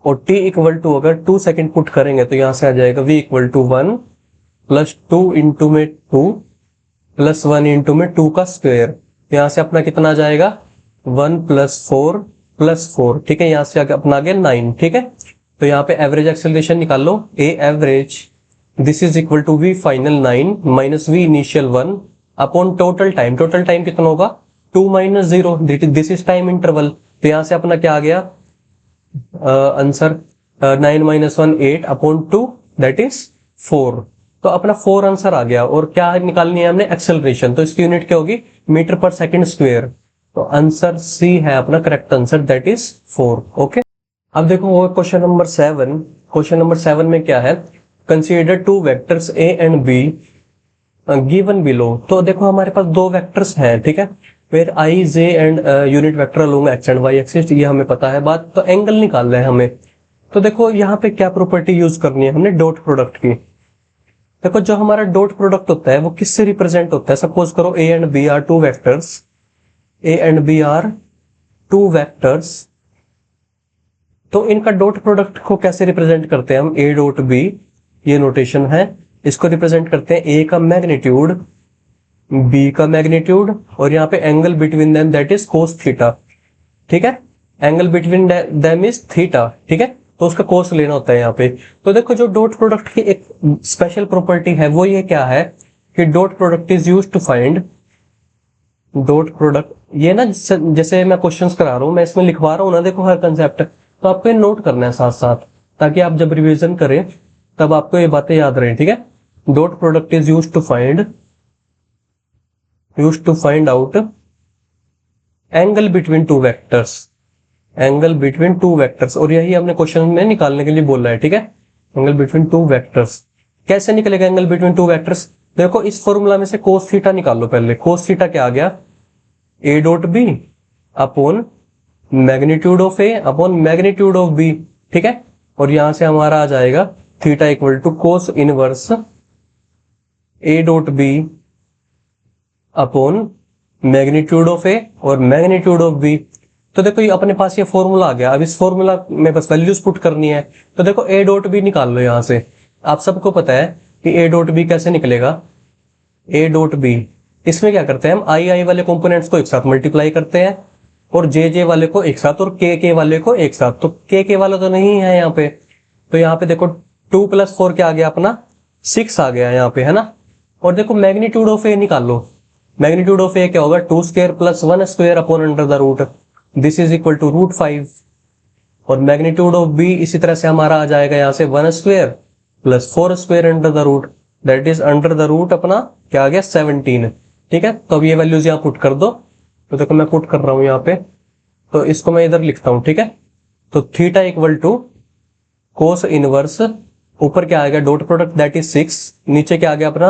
और t इक्वल टू अगर 2 सेकेंड पुट करेंगे तो यहां से आ जाएगा v equal to 1 plus 2 into में 2 प्लस 1 इंटू में 2 का स्क्वायर, यहां से अपना कितना आ जाएगा 1 प्लस 4 प्लस 4, ठीक है। यहां से अपना आ गया 9, ठीक है। तो यहाँ पे एवरेज एक्सेलरेशन निकाल लो, a average this is equal to v final 9 minus v initial 1 upon total time. Total time कितना होगा 2 minus 0, this is time interval. तो यहां से अपना क्या आ गया answer 9 minus 1 8 upon 2 that is 4। तो अपना 4 आंसर आ गया। और क्या निकालनी है हमने एक्सेलरेशन, तो इसकी यूनिट क्या होगी मीटर पर सेकंड स्क्वायर। तो आंसर सी है अपना correct answer that is 4। Okay, अब देखो वो क्वेश्चन नंबर 7। क्वेश्चन नंबर 7 में क्या है, consider to vectors A and be given below. तो देखो हमारे पास दो वेक्टर्स हैं, ठीक है, फिर I J and unit vector along X and Y axis, ये हमें पता है बात। तो एंगल निकालना है हमें। तो देखो यहाँ पे क्या प्रॉपर्टी यूज करनी है हमने, डॉट प्रोडक्ट की। देखो जो हमारा डॉट प्रोडक्ट होता है वो किससे रिप्रेजेंट होता है, सपोज करो A and B are two vectors, A and B are two vectors. तो इनका डॉट प्रोडक्ट को कैसे रिप्रेजेंट करते हैं हम, ए डॉट बी, ये नोटेशन है। इसको रिप्रेजेंट करते हैं ए का मैग्नीट्यूड, बी का मैग्नीट्यूड, और यहाँ पे angle between them that is cos theta, ठीक है, angle between them is theta, ठीक है। तो उसका कोस लेना होता है यहाँ पे। तो देखो जो डॉट प्रोडक्ट की एक स्पेशल प्रॉपर्टी है वो ये क्या है कि dot product is used to find dot product. ये ना जैसे मैं क्वेश्चंस करा रहा हूँ, मैं इसमें लिखवा रहा हूँ ना, देखो हर कंसेप्ट, तो आपको ये नोट करना है साथ साथ, ताकि आप जब रिवीजन करें तब आपको ये बातें याद रहें, ठीक है। Dot product is used to find out angle between two vectors, angle between two vectors, और यही हमने क्वेश्चन में निकालने के लिए बोला है, ठीक है। एंगल बिटवीन टू वेक्टर्स कैसे निकलेगा एंगल बिटवीन टू वेक्टर्स? देखो इस फॉर्मूला में से कोस थीटा निकाल लो पहले। कोस थीटा क्या आ गया? A dot B upon magnitude of A upon magnitude of B, ठीक है। और यहां से हमारा आ जाएगा theta equal to cos inverse A dot B upon magnitude of A और मैग्नीट्यूड ऑफ बी। तो देखो ये अपने पास ये फॉर्मूला आ गया। अब इस फॉर्मूला में बस वैल्यूज पुट करनी है। तो देखो ए डॉट बी निकाल लो यहां से। आप सबको पता है कि ए डॉट बी कैसे निकलेगा। ए डॉट बी, इसमें क्या करते हैं हम, आई आई वाले कंपोनेंट्स को एक साथ मल्टीप्लाई करते हैं और जे जे वाले को एक साथ और के वाले को एक साथ। तो के वाला तो नहीं है यहाँ पे, तो यहाँ पे देखो 2 + 4 क्या आ गया अपना 6 आ गया यहाँ पे, है ना। और देखो मैग्नीट्यूड ऑफ ए निकाल लो। मैग्नीट्यूड ऑफ ए क्या होगा? 2² + 1² upon under the root, this is equal to √5। और मैग्नीट्यूड ऑफ बी इसी तरह से हमारा आ जाएगा यहाँ से 1² + 4² under the root, that is under the root अपना क्या आ गया 17, ठीक है। तो अब ये वैल्यूज यहाँ पुट कर दो। तो देखो मैं पुट कर रहा हूं यहाँ पे, तो इसको मैं इधर लिखता हूं, ठीक है। तो theta equal to cos inverse, ऊपर क्या आ गया डॉट प्रोडक्ट दैट इज 6, नीचे क्या आ गया अपना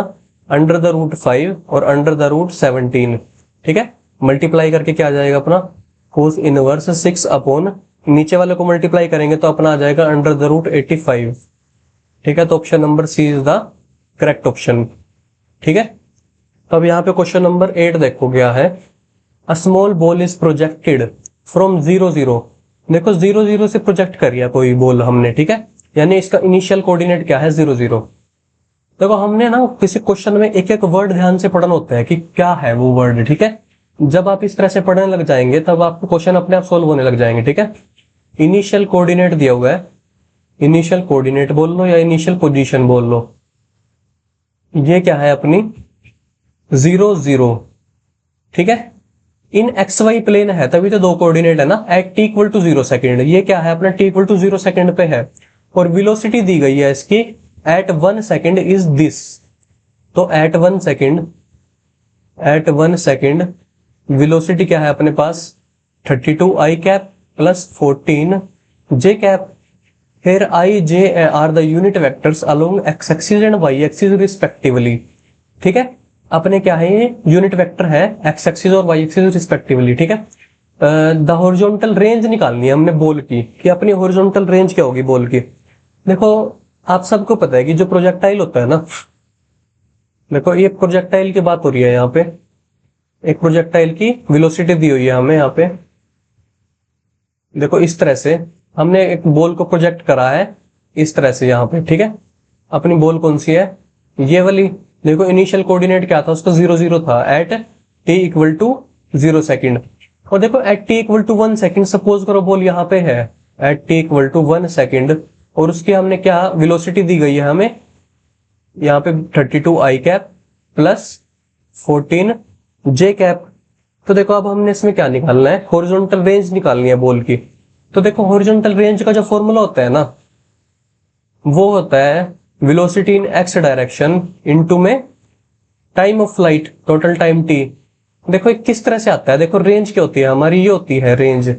अंडर द रूट 5 और अंडर द रूट 17, ठीक है। मल्टीप्लाई करके क्या आ जाएगा अपना कोस इनवर्स 6 अपॉन, नीचे वाले को मल्टीप्लाई करेंगे तो अपना आ जाएगा अंडर द रूट 85, ठीक है। तो option number C is the correct option, ठीक है। तो अब यहाँ पे क्वेश्चन नंबर 8 देखो क्या है। A small ball is projected from 0 0। देखो 0 0 से प्रोजेक्ट करिए कोई बॉल हमने, ठीक है, यानी इसका इनिशियल कोऑर्डिनेट क्या है 0 0। देखो हमने ना किसी क्वेश्चन में एक एक वर्ड ध्यान से पढ़ना होता है कि क्या है वो वर्ड, ठीक है। जब आप इस तरह से पढ़ने लग जाएंगे तब आपको क्वेश्चन अपने आप सोल्व होने लग जाएंगे, ठीक है। इनिशियल कोऑर्डिनेट दिया हुआ है, इनिशियल कोऑर्डिनेट बोल लो या इनिशियल पोजीशन बोल लो। ये क्या है अपनी 0 0, ठीक है। इन एक्स वाई प्लेन है तभी तो दो कोऑर्डिनेट है ना, at t equal to 0 second. ये क्या है अपना t इक्वल टू 0 सेकेंड पे है और वेलोसिटी दी गई है इसकी एट 1 सेकेंड इज दिस। तो एट 1 सेकेंड वेलोसिटी क्या है अपने पास 32 i cap plus 14 j cap. Here I, J are the unit vectors along x axis and y axis respectively, ठीक है। अपने क्या है ये यूनिट वेक्टर है x एक्सिस और y एक्सिस रिस्पेक्टिवली, ठीक है। द हॉरिजॉन्टल रेंज निकालनी है हमने बॉल की, कि अपनी हॉरिजॉन्टल रेंज क्या होगी बॉल की। देखो आप सबको पता है कि जो प्रोजेक्टाइल होता है ना, देखो ये प्रोजेक्टाइल की बात हो रही है यहाँ पे। एक प्रोजेक्टाइल की वेलोसिटी दी हुई है हमें यहाँ पे। देखो इस तरह से हमने एक बॉल को प्रोजेक्ट करा है इस तरह से यहाँ पे, ठीक है। अपनी बॉल कौन सी है? ये वाली। देखो इनिशियल कोऑर्डिनेट क्या था उसका 0 0 था at t equal to 0 second. और देखो at t equal to 1 second suppose करो बॉल यहाँ पे है at t equal to 1 second और उसकी हमने क्या वेलोसिटी दी गई है हमें यहाँ पे 32 i cap plus 14 j cap. तो देखो अब हमने इसमें क्या निकालना है, हॉरिजॉन्टल रेंज निकालनी है बॉल की। तो देखो हॉरिजॉन्टल रेंज का जो फॉर्मूला होता है ना, वो होता है velocity in X direction into में time of flight total time t। देखो ये किस तरह से आता है, देखो रेंज क्या होती है हमारी, ये होती है range.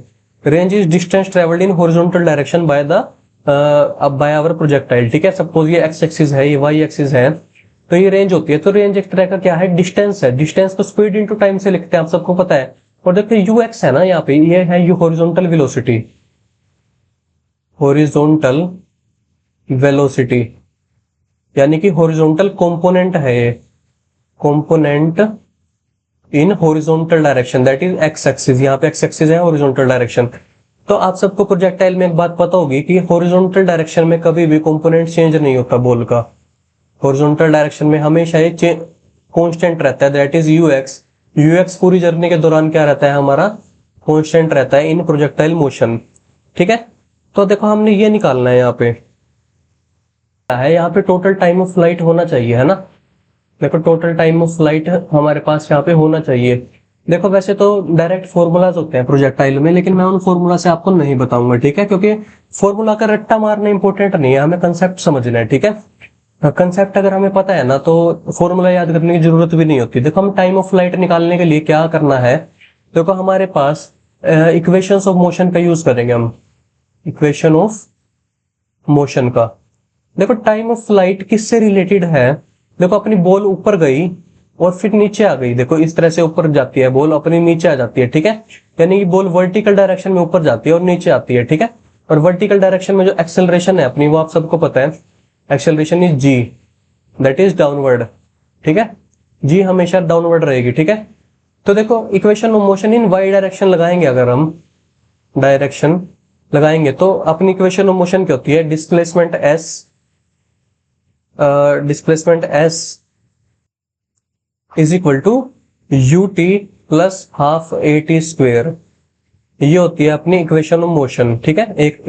Range is distance travelled in horizontal direction by the by our projectile, ठीक है। सपोज ये एक्स एक्सिस है, ये वाई एक्सिस है, तो ये रेंज होती है। तो रेंज एक तरह का क्या है, डिस्टेंस है। डिस्टेंस को स्पीड इनटू टाइम से लिखते हैं, आप सबको पता है। और देखो यू एक्स है ना यहाँ पे, ये है you horizontal velocity, horizontal velocity यानी कि हॉरिजॉन्टल कंपोनेंट है ये, component in horizontal direction that is x axis. यहाँ पे एक्स एक्सिस है हॉरिजॉन्टल डायरेक्शन। तो आप सबको प्रोजेक्टाइल में एक बात पता होगी कि हॉरिजॉन्टल डायरेक्शन में कभी भी कंपोनेंट चेंज नहीं होता बॉल का। हॉरिजॉन्टल डायरेक्शन में हमेशा ये कांस्टेंट रहता है that is you x. You x पूरी जर्नी के दौरान क्या रहता है हमारा, कांस्टेंट रहता है इन प्रोजेक्टाइल मोशन, ठीक है। तो देखो हमने ये निकालना है यहाँ पे, यहाँ पे टोटल टाइम ऑफ फ्लाइट होना चाहिए, है ना। देखो टोटल टाइम ऑफ फ्लाइट हमारे पास यहाँ पे होना चाहिए। देखो वैसे तो डायरेक्ट फॉर्मूलाज होते हैं प्रोजेक्टाइल में, लेकिन मैं उन फॉर्मूला से आपको नहीं बताऊंगा, ठीक है, क्योंकि फॉर्मूला का रट्टा मारना इंपॉर्टेंट नहीं है, हमें कंसेप्ट समझना है, ठीक है। कंसेप्ट अगर हमें पता है ना तो फॉर्मूला याद करने की जरूरत भी नहीं होती। देखो हम टाइम ऑफ फ्लाइट निकालने के लिए क्या करना है, देखो हमारे पास इक्वेशंस ऑफ मोशन का यूज करेंगे हम, इक्वेशन ऑफ मोशन का। देखो टाइम ऑफ फ्लाइट किससे रिलेटेड है, देखो अपनी बॉल ऊपर गई और फिर नीचे आ गई, देखो इस तरह से ऊपर जाती है बॉल, अपनी नीचे आ जाती है, ठीक है, यानी कि बॉल वर्टिकल डायरेक्शन में ऊपर जाती है और नीचे आती है, ठीक है। और वर्टिकल डायरेक्शन में जो एक्सेलरेशन है अपनी, वो आप सबको पता है, acceleration is g, that is downward, ठीक है, जी हमेशा डाउनवर्ड रहेगी, ठीक है। तो देखो equation of motion in y direction लगाएंगे, अगर हम डायरेक्शन लगाएंगे तो अपनी इक्वेशन ऑफ मोशन क्या होती है, displacement s is equal to u t plus half a t square, ये होती है अपनी इक्वेशन ऑफ मोशन, ठीक है। एक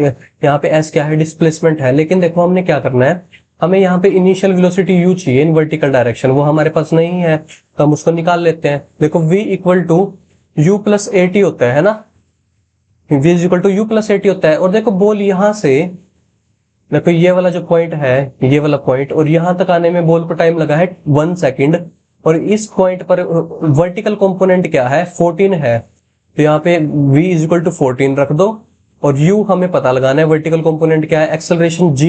यहाँ पे एस क्या है, डिस्प्लेसमेंट है, लेकिन देखो हमने क्या करना है, हमें यहाँ पे इनिशियल वेलोसिटी यू चाहिए इन वर्टिकल डायरेक्शन, वो हमारे पास नहीं है, तो हम उसको निकाल लेते हैं। देखो v equal to u plus a t होता है ना, v is equal to u plus a t होता है। और देखो बॉल यहां से, देखो ये वाला जो पॉइंट है, ये वाला पॉइंट, और यहां तक आने में बॉल को टाइम लगा है 1 सेकंड, और इस पॉइंट पर वर्टिकल कंपोनेंट क्या है, 14 है, तो यहाँ पे v इज इक्वल टू 14 रख दो, और u हमें पता लगाना है वर्टिकल कंपोनेंट क्या है, acceleration g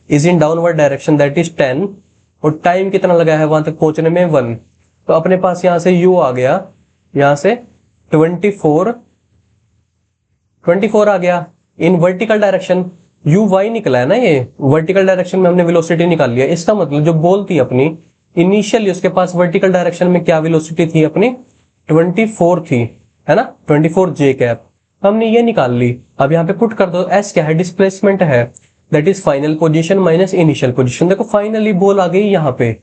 is in downward direction that is 10, और टाइम कितना लगा है वहां तक पहुंचने में 1, तो अपने पास यहां से u आ गया, यहां से 24 आ गया in vertical direction, u y निकला है ना, ये वर्टिकल डायरेक्शन में हमने वेलोसिटी निकाल लिया। इसका मतलब जो बॉल थी अपनी इनिशियली, उसके पास वर्टिकल डायरेक्शन में क्या वेलोसिटी थी अपनी, 24 थी, है ना, 24 जे कैप, हमने ये निकाल ली। अब यहाँ पे पुट कर दो, एस क्या है, डिस्प्लेसमेंट है, that is final position minus initial position. देखो फाइनली बॉल आ गई यहाँ पे,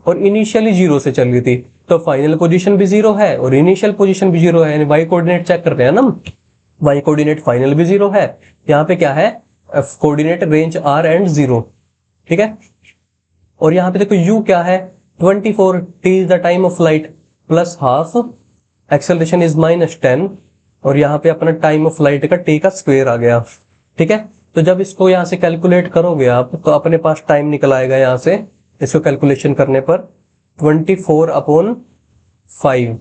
और इनिशियली 0 से चल रही थी, तो फाइनल पोजीशन भी 0 है और इनिशियल पोजीशन भी 0 है, वाई कोऑर्डिनेट चेक कर रहे हैं ना, वाई कोऑर्डिनेट फाइनल भी 0 है, यहाँ पे क्या है, कोऑर्डिनेट रेंज r एंड 0, ठीक है। और यहाँ पे देखो u क्या है, 24, t is the time of flight plus half, acceleration is -10, और यहाँ पे अपना टाइम ऑफ फ्लाइट का t का स्क्वायर आ गया, ठीक है। तो जब इसको यहाँ से कैलकुलेट करोगे आप, तो अपने पास टाइम निकल आएगा यहाँ से, इसको कैलकुलेशन करने पर 24/5,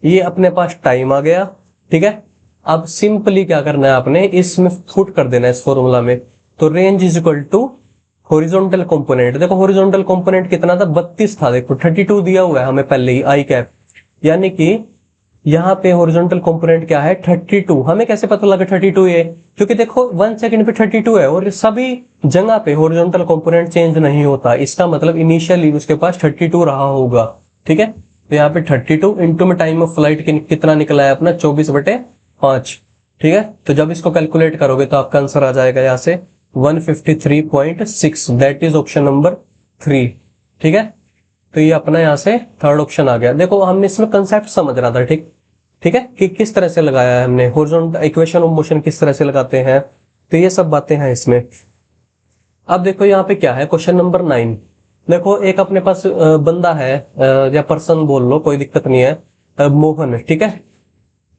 ये अपने पास टाइम आ गया, ठीक है। अब सिंपली क्या करना है आपने, इसमें फुट कर देना है इस फॉर्मूला में, तो range is equal to horizontal component, देखो हॉरिजॉन्टल कंपोनेंट कितना था, 32 था, देखो 32 दिया हुआ है हमें पहले ही आई कैप, यानी कि यहाँ पे हॉरिजॉन्टल कंपोनेंट क्या है, 32। हमें कैसे पता लगा 32 है, क्योंकि देखो 1 सेकंड पे 32 है, और सभी जगह पे हॉरिजॉन्टल कंपोनेंट चेंज नहीं होता, इसका मतलब इनिशियली उसके पास 32 रहा होगा, ठीक है। तो यहाँ पे 32 इंटू में टाइम ऑफ फ्लाइट कितना निकला है अपना, 24/5, ठीक है। तो जब इसको कैलकुलेट करोगे तो आपका आंसर आ जाएगा यहाँ से 153.6, दैट इज ऑप्शन नंबर 3, ठीक है। तो ये अपना यहाँ से थर्ड ऑप्शन आ गया। देखो हमने इसमें कंसेप्ट समझना था, ठीक है, कि किस तरह से लगाया है हमने, हॉरिजॉन्टल इक्वेशन ऑफ मोशन किस तरह से लगाते हैं, तो ये सब बातें हैं इसमें। अब देखो यहाँ पे क्या है, क्वेश्चन नंबर 9। देखो एक अपने पास बंदा है, या पर्सन बोल लो, कोई दिक्कत नहीं है, मोहन, ठीक है,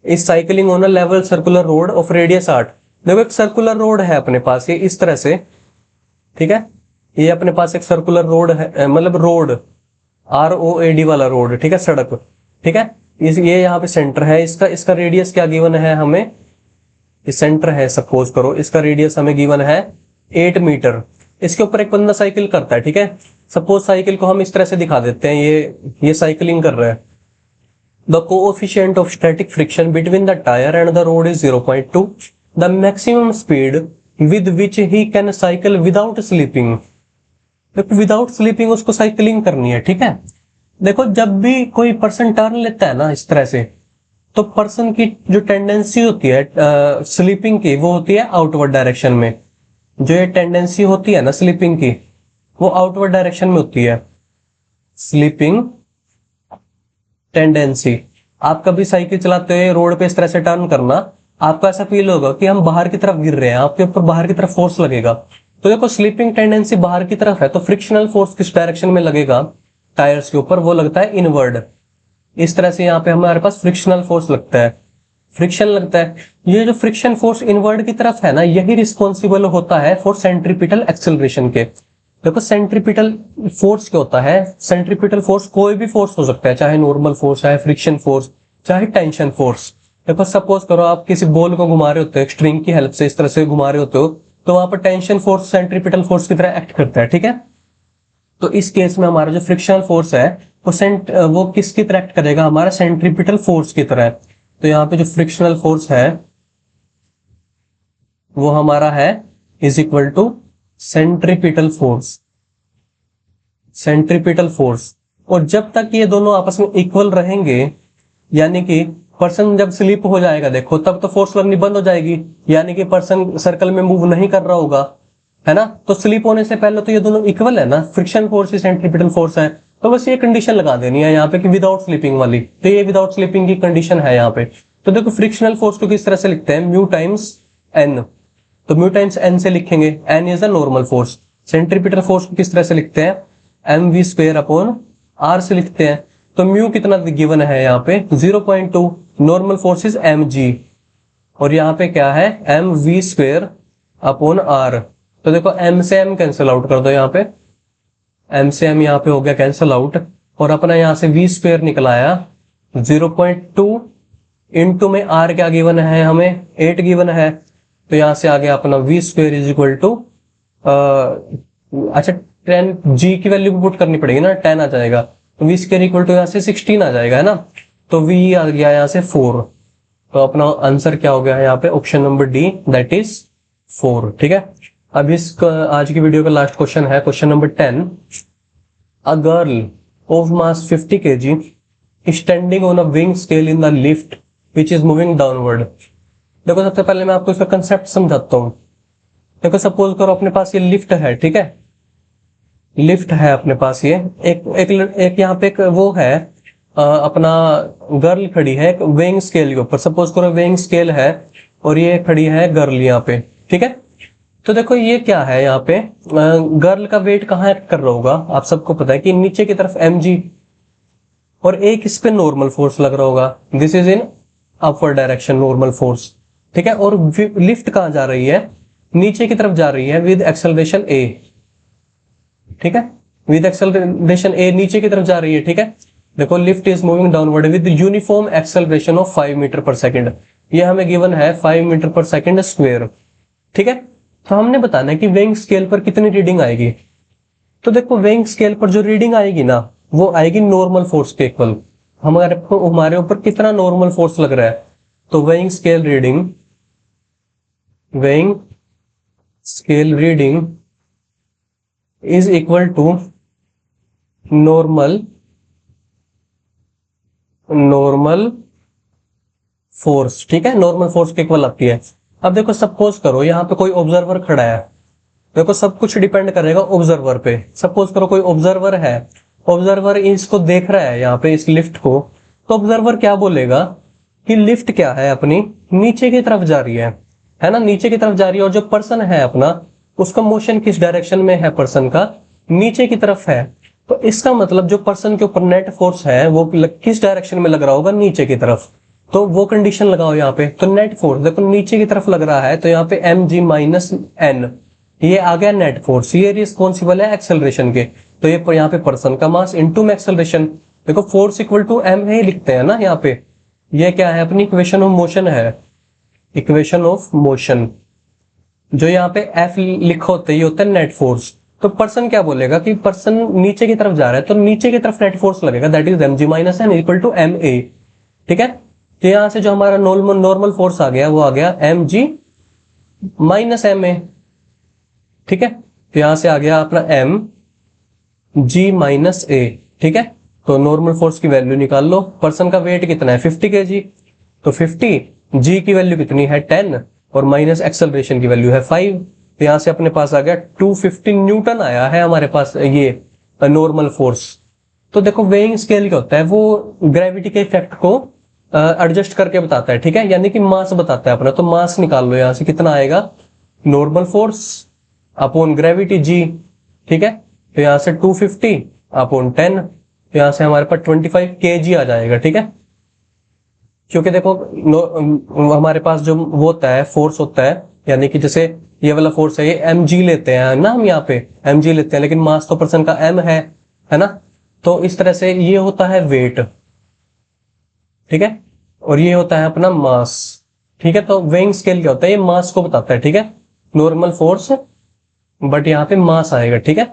इस cycling on a level circular road of radius 8। देखो एक सर्कुलर रोड है अपने पास, ये इस तरह से, ठीक है, ये अपने पास एक सर्कुलर रोड है, मतलब रोड ROAD वाला रोड, ठीक है, सड़क, ठीक है। ये यहाँ पे सेंटर है, इसका रेडियस क्या गिवन है हमें, ये सेंटर है सपोज करो, इसका रेडियस हमें गिवन है 8 मीटर। इसके ऊपर एक बंदा साइकिल करता है, ठीक है, सपोज साइकिल को हम इस तरह से दिखा देते हैं, ये साइकिलिंग कर रहा है। The coefficient of static friction between the tire and the road is 0.2. The maximum speed with which he can cycle without sleeping. Without sleeping उसको साइकिलिंग करनी है, ठीक है। देखो जब भी कोई पर्सन टर्न लेता है ना इस तरह से, तो पर्सन की जो टेंडेंसी होती है स्लीपिंग की, वो होती है आउटवर्ड डायरेक्शन में। जो ये टेंडेंसी होती है ना स्लीपिंग की, वो आउटवर्ड डायरेक्शन में होती है, स्लीपिंग टेंडेंसी। आप कभी साइकिल चलाते हुए रोड पे इस तरह से टर्न करना, आपको ऐसा फील होगा कि हम बाहर की तरफ गिर रहे हैं, आपके ऊपर बाहर की तरफ फोर्स लगेगा। तो देखो स्लिपिंग टेंडेंसी बाहर की तरफ है, तो फ्रिक्शनल फोर्स किस डायरेक्शन में लगेगा टायर्स के ऊपर, वो लगता है इनवर्ड। इस तरह से यहाँ पे हमारे पास फ्रिक्शनल फोर्स लगता है, फ्रिक्शन लगता है। ये जो फ्रिक्शन फोर्स इनवर्ड की तरफ है ना, यही रिस्पॉन्सिबल होता है फॉर सेंट्रीपिटल एक्सेलरेशन के। देखो सेंट्रीपिटल फोर्स क्या होता है, सेंट्रीपिटल फोर्स कोई भी फोर्स हो सकता है, चाहे नॉर्मल फोर्स, चाहे फ्रिक्शन फोर्स, चाहे टेंशन फोर्स। देखो सपोज करो आप किसी बॉल को घुमा रहे होते हो, स्ट्रिंग की हेल्प से इस तरह से घुमा रहे होते हो, तो वहां पर टेंशन फोर्स सेंट्रीपिटल फोर्स की तरह एक्ट करता है, ठीक है। तो इस केस में हमारा जो फ्रिक्शनल फोर्स है वो किसकी तरह एक्ट करेगा, हमारा सेंट्रीपिटल फोर्स की तरह। तो यहाँ पे जो फ्रिक्शनल फोर्स है वो हमारा है is equal to centripetal force, centripetal force. और जब तक ये दोनों आपस में इक्वल रहेंगे, यानी कि पर्सन जब स्लिप हो जाएगा देखो, तब तो फोर्स लगनी बंद हो जाएगी, यानी कि पर्सन सर्कल में मूव नहीं कर रहा होगा, है ना। तो स्लिप होने से पहले तो ये दोनों इक्वल है ना, फ्रिक्शन फोर्स ही सेंट्रीपिटल फोर्स है। तो बस ये कंडीशन लगा देनी है यहाँ पे कि विदाउट स्लिपिंग वाली, तो ये विदाउट स्लिपिंग की कंडीशन है यहाँ पे। तो देखो फ्रिक्शनल फोर्स को किस तरह से लिखते हैं, म्यू टाइम्स एन। तो म्यू टाइम्स एन से लिखेंगे, n is a normal force. Centripetal force को किस तरह से लिखते हैं, m v square upon r से लिखते हैं। तो म्यू कितना गिवन है यहाँ पे 0.2, normal force is m g, और यहाँ पे क्या है m v square upon r. तो देखो एम से एम कैंसिल आउट कर दो, यहाँ पे एम से एम यहाँ पे हो गया कैंसिल आउट, और अपना यहाँ से वी स्क्वायर निकल आया 0.2 इंटू में आर क्या गिवन है हमें 8 गिवन है। तो यहाँ से आ गया अपना v square is equal to अच्छा 10 जी की वैल्यू पुट करनी पड़ेगी ना, 10 आ जाएगा। तो वी स्क्वायर इक्वल टू यहाँ से 16 आ जाएगा, है ना। तो वी आ गया यहाँ से 4। तो अपना आंसर क्या हो गया यहाँ पे, option number D, that is 4, ठीक है। अब इस आज की वीडियो का लास्ट क्वेश्चन है question number 10। A girl of mass 50 kg standing on a wing scale in the lift which is moving downward. देखो सबसे पहले मैं आपको इसका कंसेप्ट समझाता हूँ। देखो सपोज करो अपने पास ये लिफ्ट है, ठीक है, लिफ्ट है अपने पास, ये एक यहाँ पे एक वो है अपना गर्ल खड़ी है एक वेइंग स्केल के ऊपर। सपोज करो वेइंग स्केल है और ये खड़ी है गर्ल यहाँ पे, ठीक है। तो देखो ये क्या है, यहाँ पे गर्ल का वेट कहाँ एक्ट कर रहा होगा, आप सबको पता है कि नीचे की तरफ mg, और एक इस पे नॉर्मल फोर्स लग रहा होगा, this is in upward direction normal force, ठीक है। और लिफ्ट कहाँ जा रही है, नीचे की तरफ जा रही है विद एक्सेलरेशन a, ठीक है, विद एक्सेलरेशन a नीचे की तरफ जा रही है, ठीक है। देखो lift is moving downward with uniform acceleration of 5 metre per second. ये हमें गिवन है 5 मीटर पर सेकंड स्क्वायर, ठीक है। तो हमने बताना है कि वेइंग स्केल पर कितनी रीडिंग आएगी। तो देखो वेइंग स्केल पर जो रीडिंग आएगी ना, वो आएगी नॉर्मल फोर्स के इक्वल। हमारे ऊपर कितना नॉर्मल फोर्स लग रहा है, तो weighing scale reading is equal to normal force, ठीक है, नॉर्मल फोर्स के इक्वल आती है। अब देखो सपोज करो यहाँ पे कोई ऑब्जर्वर खड़ा है, देखो सब कुछ डिपेंड करेगा ऑब्जर्वर पे। सपोज करो कोई ऑब्जर्वर है, ऑब्जर्वर इसको देख रहा है यहाँ पे इस लिफ्ट को, तो ऑब्जर्वर क्या बोलेगा कि लिफ्ट क्या है अपनी नीचे की तरफ जा रही है ना, नीचे की तरफ जा रही है। और जो पर्सन है अपना, उसका मोशन किस डायरेक्शन में है, पर्सन का नीचे की तरफ है। तो इसका मतलब जो पर्सन के ऊपर नेट फोर्स है वो किस डायरेक्शन में लग रहा होगा, नीचे की तरफ। तो वो कंडीशन लगाओ यहाँ पे। तो नेट फोर्स देखो नीचे की तरफ लग रहा है, तो यहाँ पे mg माइनस एन, ये आ गया नेट फोर्स, ये रिस्पॉन्सिबल है एक्सेलरेशन के। तो ये यहाँ पे पर्सन का मास इनटू में एक्सेलरेशन। देखो फोर्स इक्वल टू m ही लिखते हैं ना यहाँ पे। ये क्या है अपनी इक्वेशन ऑफ मोशन है, इक्वेशन ऑफ मोशन। जो यहाँ पे f लिखा होता है ये होता है नेट फोर्स। तो पर्सन क्या बोलेगा कि पर्सन नीचे की तरफ जा रहा है, तो नीचे की तरफ नेट फोर्स लगेगा, that is mg minus n equal to ma, ठीक है। तो यहां से जो हमारा नॉर्मल फोर्स आ गया वो आ गया mg माइनस ma, ठीक है। तो यहां से आ गया अपना mg माइनस a, ठीक है। तो नॉर्मल फोर्स की वैल्यू निकाल लो। पर्सन का वेट कितना है 50 kg, तो 50, g की वैल्यू कितनी है 10, और माइनस एक्सेलरेशन की वैल्यू है 5। तो यहां से अपने पास आ गया 250 न्यूटन आया है हमारे पास ये नॉर्मल फोर्स। तो देखो वेइंग स्केल क्या होता है, वो ग्रेविटी के इफेक्ट को एडजस्ट करके बताता है, ठीक है, यानी कि मास बताता है अपना। तो मास निकाल लो यहाँ से, कितना आएगा, normal force upon gravity G, ठीक है। तो यहाँ से 250 अपॉन 10, तो यहाँ से हमारे पास 25 kg आ जाएगा, ठीक है। क्योंकि देखो हमारे पास जो वो होता है, फोर्स होता है, यानी कि जैसे ये वाला फोर्स है, ये mg लेते हैं ना, हम यहाँ पे mg लेते हैं, लेकिन मास तो पर्सन का m है ना। तो इस तरह से ये होता है वेट, ठीक है, और ये होता है अपना मास, ठीक है। तो वेइंग स्केल क्या होता है, ये मास को बताता है, ठीक है, नॉर्मल फोर्स, बट यहाँ पे मास आएगा, ठीक है।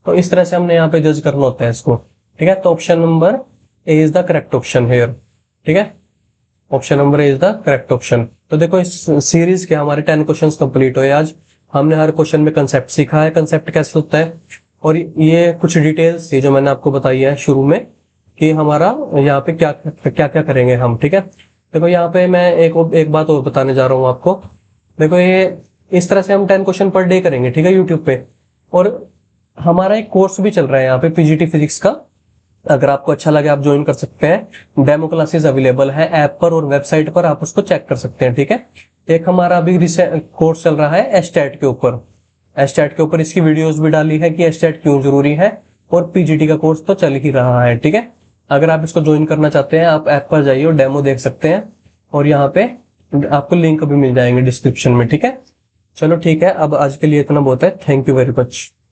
तो इस तरह से हमने यहाँ पे जज करना होता है इसको, ठीक है। तो option number A is the correct option here, ठीक है, option number A is the correct option. तो देखो इस सीरीज के हमारे 10 क्वेश्चंस कंप्लीट हुए आज। हमने हर क्वेश्चन में कंसेप्ट सीखा है, कंसेप्ट कैसे होता है, और ये कुछ डिटेल्स थी जो मैंने आपको बताई है शुरू में कि हमारा यहाँ पे क्या क्या क्या करेंगे हम, ठीक है। देखो यहाँ पे मैं एक बात और बताने जा रहा हूँ आपको। देखो ये इस तरह से हम 10 क्वेश्चन पर डे करेंगे, ठीक है, यूट्यूब पे। और हमारा एक कोर्स भी चल रहा है यहाँ पे पीजीटी फिजिक्स का, अगर आपको अच्छा लगे आप ज्वाइन कर सकते हैं। डेमो क्लासेस अवेलेबल है ऐप पर और वेबसाइट पर, आप उसको चेक कर सकते हैं, ठीक है। एक हमारा अभी कोर्स चल रहा है एस्टेट के ऊपर, एस्टेट के ऊपर इसकी वीडियोस भी डाली है कि एस्टेट क्यों जरूरी है, और पीजीटी का कोर्स तो चल ही रहा है, ठीक है। अगर आप इसको ज्वाइन करना चाहते हैं, आप ऐप पर जाइए और डेमो देख सकते हैं, और यहाँ पे आपको लिंक भी मिल जाएंगे डिस्क्रिप्शन में, ठीक है। चलो ठीक है, अब आज के लिए इतना बहुत है। Thank you very much.